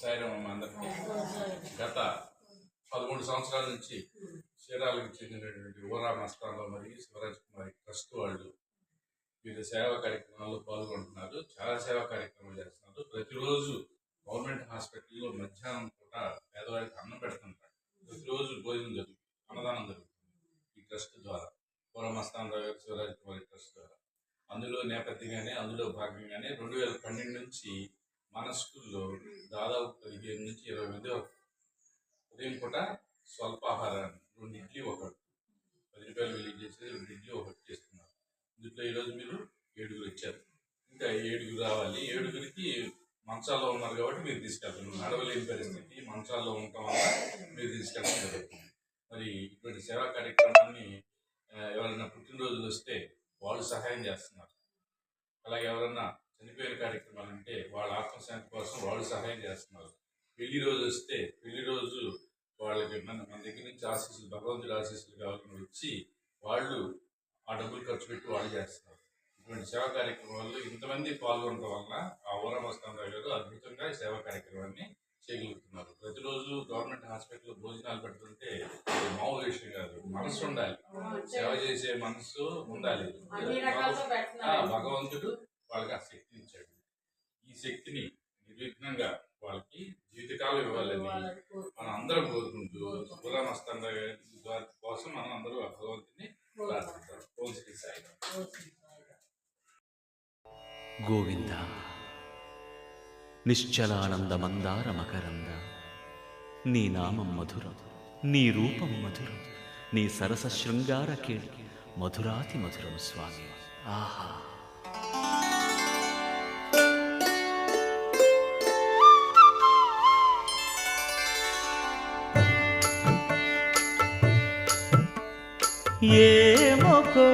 సాయిరామమ్మ అందరికీ. గత 13 సంవత్సరాల నుంచి చీరాలకు చెందినటువంటి ఊరా మస్తాన్లో మరియు శివరాజ్ కుమారి ట్రస్ట్ వాళ్ళు వివిధ సేవా కార్యక్రమాల్లో పాల్గొంటున్నారు. చాలా సేవా కార్యక్రమాలు చేస్తున్నారు. ప్రతిరోజు గవర్నమెంట్ హాస్పిటల్లో మధ్యాహ్నం పూట పేదవారికి అన్నం పెడుతుంటారు. ప్రతిరోజు భోజనం జరుగుతుంది, అన్నదానం జరుగుతుంది ఈ ట్రస్ట్ ద్వారా. ఊరా మస్తాన్రావు గారు శివరాజ్ కుమారి ట్రస్ట్ ద్వారా. అందులో నేపథ్యంగానే, అందులో భాగంగానే 2012 నుంచి మన స్కూల్లో దాదాపు 15 నుంచి 20 మంది ఉదయం పూట స్వల్పాహారాన్ని 2 ఇడ్లీ ఒకటి 10 రూపాయలు వెలిగి చేసేది 2 ఇడ్లీ ఒకటి చేస్తున్నారు. దీంట్లో ఈరోజు మీరు 7గురు ఇచ్చారు. ఇంకా 7గురు రావాలి. 7గురికి మంచాల్లో ఉన్నారు కాబట్టి మీరు తీసుకెళ్తారు. నడవలేని పరిస్థితి, మంచాల్లో ఉండటం వల్ల మీరు తీసుకెళ్ళడం జరుగుతుంది. మరి ఇటువంటి సేవా కార్యక్రమాన్ని ఎవరైనా పుట్టినరోజులు వస్తే వాళ్ళు సహాయం చేస్తున్నారు. అలాగే ఎవరన్నా చనిపోయిన కార్యక్రమాలు ఉంటే వాళ్ళ ఆత్మశాంతి కోసం వాళ్ళు సహాయం చేస్తున్నారు. పెళ్లి రోజు వస్తే పెళ్లి రోజు వాళ్ళకి మన దగ్గర నుంచి ఆశీస్సులు, భగవంతుడి ఆశీస్సులు కావాలని వచ్చి వాళ్ళు ఆ డబ్బులు ఖర్చు పెట్టి వాళ్ళు చేస్తున్నారు. ఇటువంటి సేవా కార్యక్రమాల్లో ఇంతమంది పాల్గొనడం వల్ల ఆ ఊరా మస్తాన్రావు గారు అద్భుతంగా సేవా కార్యక్రమాన్ని చేయగలుగుతున్నారు. ప్రతిరోజు గవర్నమెంట్ హాస్పిటల్లో భోజనాలు పెడుతుంటే మామూలు విషయం కాదు. మనసు ఉండాలి, సేవ చేసే మనసు ఉండాలి. భగవంతుడు వాళ్ళకి ఆ శక్తిని ఇచ్చాడు. ఈ శక్తిని నిర్విఘ్నంగా వాళ్ళకి జీవితకాలం ఇవ్వాలని మనం అందరం కోరుకుంటూ ఊరా మస్తాన్రావు గారి కోసం మనం అందరూ భగవంతుని ప్రార్థిస్తాం. ఓం శ్రీ సాయి. గోవింద నిశ్చలానంద మందార మకరంద, నీ నామం మధురం, నీ రూపం మధురం, నీ సరస శృంగార కేళి మధురాతి మధురం స్వామి. ఆహా! ఏమోకో